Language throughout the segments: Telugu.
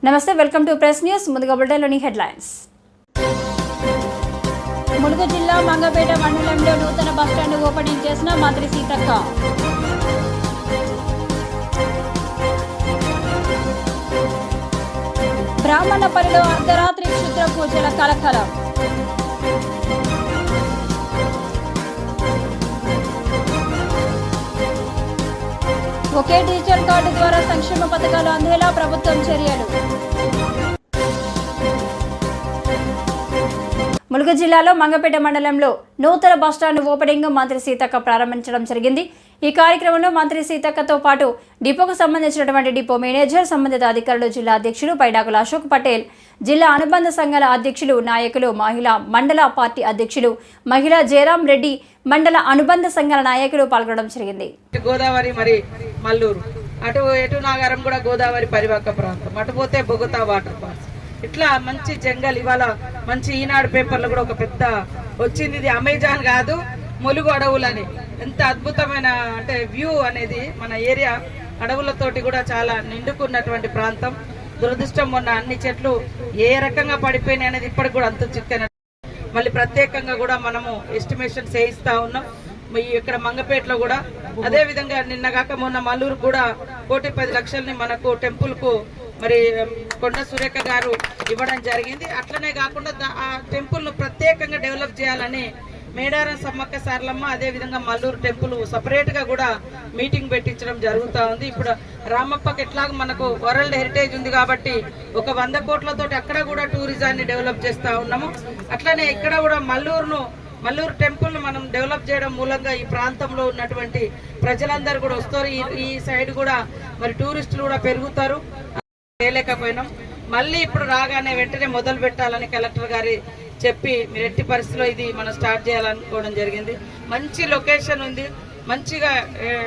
నమస్తే, వెల్కమ్ టు ప్రెస్ న్యూస్. ముందుగా బులెటిన్లోని హెడ్లైన్స్. ములుగు జిల్లా మంగపేట మండలంలో నూతన బస్టాండ్ ఓపెనింగ్ చేసిన మంత్రి సీతక్క. బ్రాహ్మణపల్లిలో అర్ధరాత్రి క్షుద్ర పూజల కలకలం. ఒకే డిజిటల్ కార్డు ద్వారా సంక్షేమ పథకాలు అందేలా ప్రభుత్వం చర్యలు. ములుగు జిల్లాలో మంగపేట మండలంలో నూతన బస్టాండ్ ఓపెనింగ్ మంత్రి సీతక్క ప్రారంభించడం జరిగింది. ఈ కార్యక్రమంలో మంత్రి సీతక్కతో పాటు డిపోకు సంబంధించినటువంటి డిపో మేనేజర్, సంబంధిత అధికారులు, జిల్లా అధ్యక్షులు పైడాకుల అశోక్ పటేల్, జిల్లా అనుబంధ సంఘాల అధ్యక్షులు, నాయకులు, మహిళా మండల పార్టీ అధ్యక్షులు, మహిళా జయరాం రెడ్డి మండల అనుబంధ సంఘాల నాయకులు పాల్గొనడం జరిగింది. గోదావరి మరి మల్లూరు అటు ఎటు నాగారం కూడా గోదావరి పరివాహక ప్రాంతం, అటు పోతే బొగతా వాటర్ ఫాల్స్, ఇట్లా మంచి జంగల్. ఇవాళ మంచి ఈనాడు పేపర్లో కూడా ఒక పెద్ద వచ్చింది, ఇది అమెజాన్ కాదు ములుగు అడవులని. ఎంత అద్భుతమైన అంటే వ్యూ అనేది, మన ఏరియా అడవులతోటి కూడా చాలా నిండుకున్నటువంటి ప్రాంతం. దురదృష్టం మొన్న అన్ని చెట్లు ఏ రకంగా పడిపోయినాయి అనేది ఇప్పటికి కూడా అంత చిక్కన. మళ్ళీ ప్రత్యేకంగా కూడా మనము ఎస్టిమేషన్ చేయిస్తా ఉన్నాం. ఇక్కడ మంగపేటలో కూడా అదే విధంగా నిన్నగాక మొన్న మల్లూరు కూడా 1,10,00,000 మనకు టెంపుల్ కు మరి కొండ సురేఖ గారు ఇవ్వడం జరిగింది. అట్లనే కాకుండా ఆ టెంపుల్ ను ప్రత్యేకంగా డెవలప్ చేయాలని మేడారం సమ్మక్క సారలమ్మ, అదే విధంగా మల్లూరు టెంపుల్ సపరేట్ గా కూడా మీటింగ్ పెట్టించడం జరుగుతూ ఉంది. ఇప్పుడు రామప్పకి ఎట్లాగ మనకు వరల్డ్ హెరిటేజ్ ఉంది కాబట్టి ఒక 100 కోట్లతోటి అక్కడ కూడా టూరిజాన్ని డెవలప్ చేస్తా ఉన్నాము. అట్లనే ఇక్కడ కూడా మల్లూరు టెంపుల్ ను మనం డెవలప్ చేయడం మూలంగా ఈ ప్రాంతంలో ఉన్నటువంటి ప్రజలందరూ కూడా వస్తారు. ఈ సైడ్ కూడా మరి టూరిస్టులు కూడా పెరుగుతారు. చేయలేకపోయినాం. మళ్ళీ ఇప్పుడు రాగానే వెంటనే మొదలు పెట్టాలని కలెక్టర్ గారి చెప్పి మీరు ఎట్టి పరిస్థితిలో ఇది మనం స్టార్ట్ చేయాలనుకోవడం జరిగింది. మంచి లొకేషన్ ఉంది, మంచిగా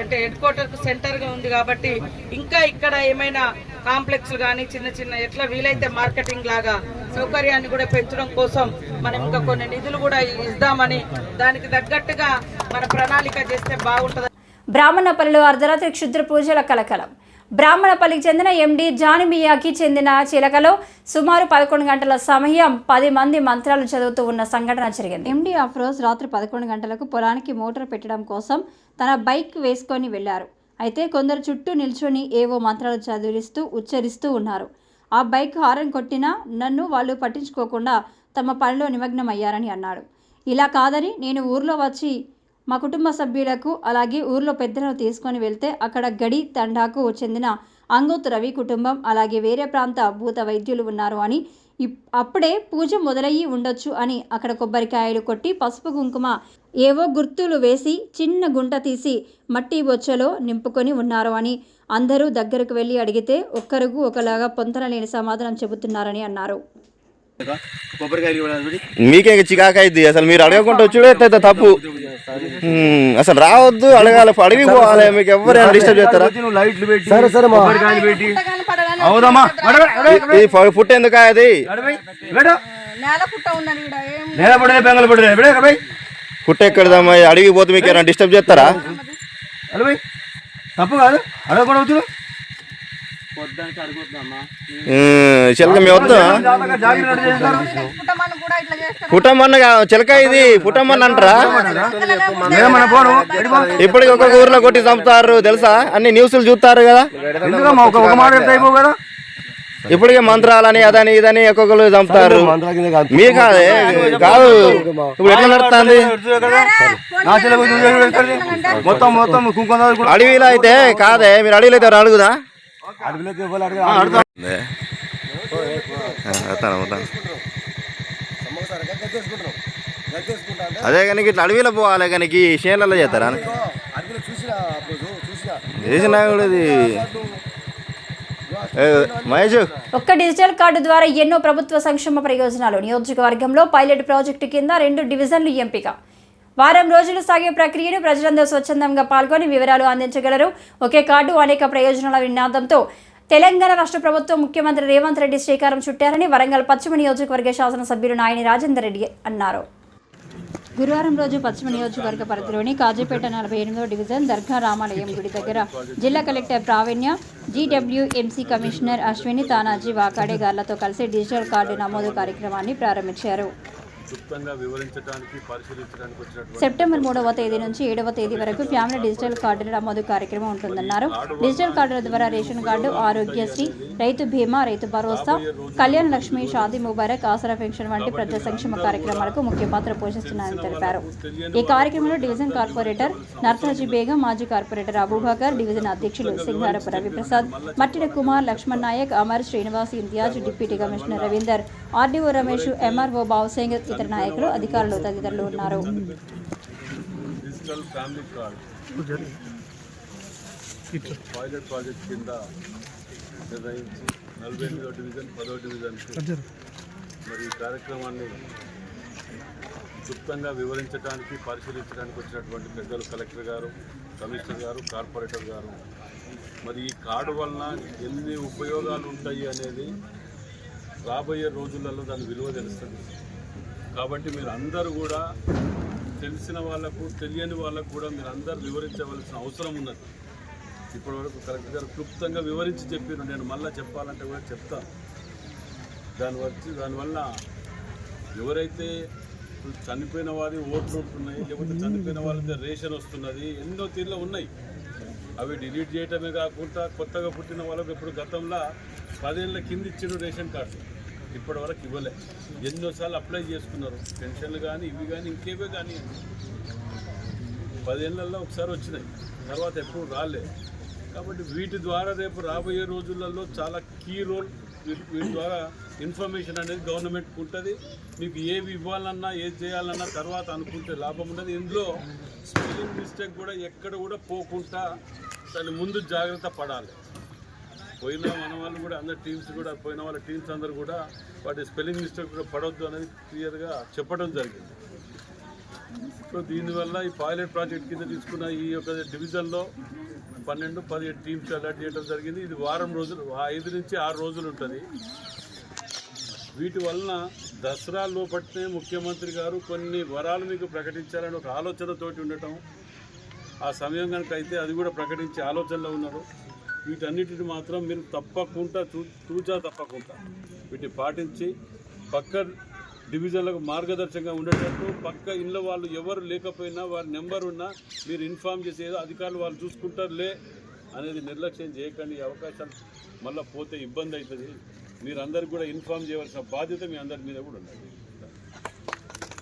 అంటే హెడ్ క్వార్టర్ సెంటర్ గా ఉంది కాబట్టి ఇంకా ఇక్కడ ఏమైనా కాంప్లెక్స్ కానీ చిన్న చిన్న ఎట్లా వీలైతే మార్కెటింగ్ లాగా సౌకర్యాన్ని కూడా పెంచడం కోసం మనం ఇంకా కొన్ని నిధులు కూడా ఇద్దామని, దానికి తగ్గట్టుగా మన ప్రణాళిక చేస్తే బాగుంటుంది. బ్రాహ్మణపల్లిలో అర్ధరాత్రి క్షుద్ర పూజల కలకలం. బ్రాహ్మణపల్లికి చెందిన ఎండి జానిమియాకి చెందిన చిలకలో సుమారు 11 గంటల సమయం 10 మంది మంత్రాలు చదువుతూ ఉన్న సంఘటన జరిగింది. ఎండి అఫ్రోజ్ రాత్రి 11 గంటలకు పొలానికి మోటార్ పెట్టడం కోసం తన బైక్ వేసుకొని వెళ్లారు. అయితే కొందరు చుట్టూ నిల్చొని ఏవో మంత్రాలు చదివిస్తూ ఉచ్చరిస్తూ ఉన్నారు. ఆ బైక్ హారన్ కొట్టినా నన్ను వాళ్ళు పట్టించుకోకుండా తమ పనిలో నిమగ్నమయ్యారని అన్నాడు. ఇలా కాదని నేను ఊర్లో వచ్చి మా కుటుంబ సభ్యులకు అలాగే ఊర్లో పెద్దలను తీసుకొని వెళ్తే అక్కడ గడి తండాకు చెందిన అంగోత్ రవి కుటుంబం అలాగే వేరే ప్రాంత భూత వైద్యులు ఉన్నారు అని, అప్పుడే పూజ మొదలయ్యి ఉండొచ్చు అని అక్కడ కొబ్బరికాయలు కొట్టి పసుపు కుంకుమ ఏవో గుర్తులు వేసి చిన్న గుంట తీసి మట్టి బొచ్చలో నింపుకొని ఉన్నారు అని అందరూ దగ్గరకు వెళ్ళి అడిగితే ఒక్కరికి ఒకలాగా పొంతనలేని సమాధానం చెబుతున్నారని అన్నారు. మీకే చికాకైద్ది, అసలు మీరు అడగకుండా వచ్చుడే తప్పు. అసలు రావద్దు, అడగాలి, అడిగి పోవాలి. మీకు ఎవరైనా డిస్టర్బ్ చేస్తారా? పుట్ట ఎందుకు అది పుట్ట ఎక్కడదమ్మా? అడిగిపోతే మీకు ఎవరైనా డిస్టర్బ్ చేస్తారా? తప్పు కాదు, అడగకుండా వచ్చుడు. చిలక మేము వద్దాం. పుట్టమన్న చిలక ఇది పుట్టమన్న అంటారా? ఇప్పటికి ఒక్కొక్క ఊర్లో కొట్టి చంపుతారు తెలుసా? అన్ని న్యూస్లు చూస్తారు కదా. ఇప్పటికే మంత్రాలని అదని ఇదని ఒక్కొక్కరు చంపుతారు. మీరు కాదే కాదు, ఇప్పుడు ఎట్లా నడుస్తుంది? అడవిలో అయితే కాదే, మీరు అడవిలో అయితే అడుగుదా? అదే కానీ ఇట్లా అడవిలో పోవాలి, కానీ చేనులలో చేస్తారా? చేసినా కూడా ఇది ఒక్క డిజిటల్ కార్డు ద్వారా ఎన్నో ప్రభుత్వ సంక్షేమ ప్రయోజనాలు. నియోజకవర్గంలో పైలట్ ప్రాజెక్టు కింద 2 డివిజన్లు ఎంపిక. వారం రోజులు సాగే ప్రక్రియను ప్రజలందరూ స్వచ్ఛందంగా పాల్గొని వివరాలు అందించగలరు. ఒకే కార్డు అనేక ప్రయోజనాల నినాదంతో తెలంగాణ రాష్ట్ర ప్రభుత్వం ముఖ్యమంత్రి రేవంత్ రెడ్డి శ్రీకారం చుట్టారని వరంగల్ పశ్చిమ నియోజకవర్గ శాసనసభ్యులు నాయని రాజేందర్ రెడ్డి అన్నారు. గురువారం రోజు పశ్చిమ నియోజకవర్గ పరిధిలోని కాజీపేట 48వ డివిజన్ దర్గా రామాలయం గుడి దగ్గర జిల్లా collector Praveenya, GWMC commissioner Ashwini Tanaji Wakade గార్లతో కలిసి డిజిటల్ కార్డు నమోదు కార్యక్రమాన్ని ప్రారంభించారు. సెప్టెంబర్ 3వ తేదీ నుంచి 7వ తేదీ వరకు ఫ్యామిలీ డిజిటల్ కార్డుల నమోదు కార్యక్రమం ఉంటుందన్నారు. డిజిటల్ కార్డుల ద్వారా రేషన్ కార్డు, ఆరోగ్యశ్రీ, రైతు బీమా, రైతు భరోసా, కళ్యాణ లక్ష్మి, షాదీ ముబారక్, ఆసరా పెన్షన్ వంటి ప్రజా సంక్షేమ కార్యక్రమాలకు ముఖ్య పాత్ర పోషిస్తున్నారని తెలిపారు. ఈ కార్యక్రమంలో డివిజన్ కార్పొరేటర్ నర్తాజీ బేగం, మాజీ కార్పొరేటర్ అబూబకర్, డివిజన్ అధ్యక్షులు Singarapu Raviprasad, Mattina Kumar, Laxman Nayak, Amar, Srinivas, Imtiaz, deputy commissioner Ravinder, RDO Ramesh, MRO Bavusingh, ఇతర నాయకులు, అధికారులు తదితరులు ఉన్నారు. Digital family card pilot project కింద నిర్ణయించి 48వ డివిజన్ 10వ డివిజన్కి మరి ఈ కార్యక్రమాన్ని క్లుప్తంగా వివరించడానికి, పరిశీలించడానికి వచ్చినటువంటి పెద్దలు కలెక్టర్ గారు, కమిషనర్ గారు, కార్పొరేటర్ గారు మరి ఈ కార్డు వలన ఎన్ని ఉపయోగాలు ఉంటాయి అనేది రాబోయే రోజులలో దాని విలువ తెలుస్తుంది. కాబట్టి మీరు అందరూ కూడా తెలిసిన వాళ్ళకు, తెలియని వాళ్ళకు కూడా మీరు అందరూ వివరించవలసిన అవసరం ఉన్నది. ఇప్పటివరకు కలెక్టర్ గారు క్లుప్తంగా వివరించి చెప్పారు. నేను మళ్ళీ చెప్పాలంటే కూడా చెప్తాను. దానివల్ల ఎవరైతే చనిపోయిన వారి ఓట్లు ఉంటున్నాయి, లేకపోతే చనిపోయిన వాళ్ళ రేషన్ వస్తున్నది, ఎన్నో తీరులో ఉన్నాయి. అవి డిలీట్ చేయటమే కాకుండా కొత్తగా పుట్టిన వాళ్ళకు ఇప్పుడు గతంలో 10 ఏళ్ళ కింద ఇచ్చిన రేషన్ కార్డు ఇప్పటి వరకు ఇవ్వలే. ఎన్నోసార్లు అప్లై చేసుకున్నారు, పెన్షన్లు కానీ ఇవి కానీ ఇంకేవే కానీ 10 ఏళ్ళల్లో ఒకసారి వచ్చినాయి, తర్వాత ఎప్పుడు రాలేదు. కాబట్టి వీటి ద్వారా రేపు రాబోయే రోజులలో చాలా కీ రోల్, వీటి ద్వారా ఇన్ఫర్మేషన్ అనేది గవర్నమెంట్కి ఉంటుంది. మీకు ఏవి ఇవ్వాలన్నా, ఏది చేయాలన్నా తర్వాత అనుకుంటే లాభం ఉండదు. ఇందులో స్పెల్లింగ్ మిస్టేక్ కూడా ఎక్కడ కూడా పోకుండా దాన్ని ముందు జాగ్రత్త పడాలి. పోయిన మన వాళ్ళు కూడా అందరు టీమ్స్ కూడా, పోయిన వాళ్ళ టీమ్స్ అందరూ కూడా వాటి స్పెల్లింగ్ మిస్టేక్ కూడా పడవద్దు అనేది క్లియర్గా చెప్పడం జరిగింది. సో దీనివల్ల ఈ పైలట్ ప్రాజెక్ట్ కింద తీసుకున్న ఈ యొక్క డివిజన్లో 12-17 టీమ్స్ అలాట్ చేయడం జరిగింది. ఇది వారం రోజులు, 5 నుంచి 6 రోజులు ఉంటుంది. వీటి వలన దసరా లోపట్నే ముఖ్యమంత్రి గారు కొన్ని వరాలు మీకు ప్రకటించాలని ఒక ఆలోచనతోటి ఉండటం, ఆ సమయం కనుక అయితే అది కూడా ప్రకటించే ఆలోచనలో ఉన్నారు. వీటన్నిటిని మాత్రం మీరు తప్పకుండా తప్పకుండా వీటిని పాటించి పక్క డివిజన్లకు మార్గదర్శకంగా ఉండేటట్టు, పక్క ఇళ్ళ వాళ్ళు ఎవరు లేకపోయినా వారి నెంబర్ ఉన్నా మీరు ఇన్ఫామ్ చేసేదో అధికారులు వాళ్ళు చూసుకుంటారులే అనేది నిర్లక్ష్యం చేయకండి. ఈ అవకాశాలు మళ్ళీ పోతే ఇబ్బంది అవుతుంది. మీరందరికీ కూడా ఇన్ఫామ్ చేయవలసిన బాధ్యత మీ అందరి మీద కూడా ఉన్నది.